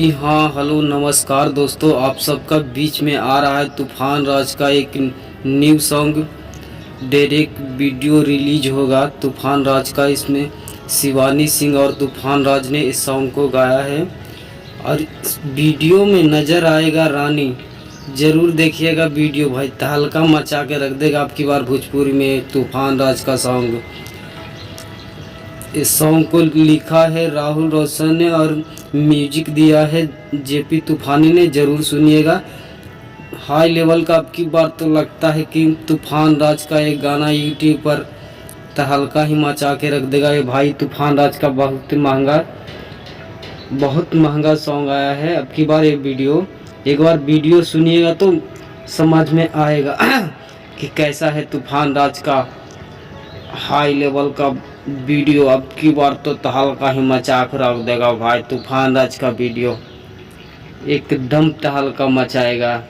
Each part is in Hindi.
जी हाँ, हेलो नमस्कार दोस्तों, आप सबका बीच में आ रहा है तूफान राज का एक new song. Direct video release होगा तूफान राज का। इसमें शिवानी सिंह और तूफान राज ने इस सॉन्ग को गाया है और इस वीडियो में नज़र आएगा रानी। ज़रूर देखिएगा वीडियो भाई, तहलका मचा के रख देगा आपकी बार भोजपुरी में तूफान राज का सॉन्ग। इस सॉन्ग को लिखा है राहुल रोशन ने और म्यूजिक दिया है जेपी तूफानी ने। ज़रूर सुनिएगा। हाई लेवल का अब की बार तो लगता है कि तूफान राज का एक गाना यूट्यूब पर तहलका ही मचा के रख देगा। ये भाई तूफान राज का बहुत महंगा सॉन्ग आया है अब की बार। ये वीडियो एक बार वीडियो सुनिएगा तो समझ में आएगा कि कैसा है तूफान राज का हाई लेवल का वीडियो। अब की बार तो तहलका ही मचा कर रख देगा भाई। तूफान राज का वीडियो एकदम तहलका मचाएगा,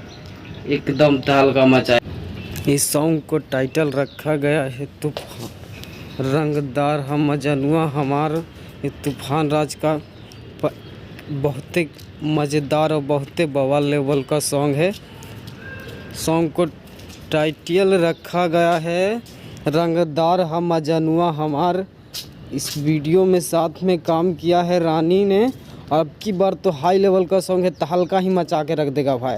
एकदम तहलका मचाएगा। इस सॉन्ग को टाइटल रखा गया है तूफान रंगदार हम मजनुआ हमार। ये तूफान राज का बहुत मज़ेदार और बहुत बवाल लेवल का सॉन्ग है। सॉन्ग को टाइटल रखा गया है रंगदार हम मजनुआ हमार। इस वीडियो में साथ में काम किया है रानी ने। अब की बार तो हाई लेवल का सॉन्ग है, तहलका ही मचा के रख देगा भाई।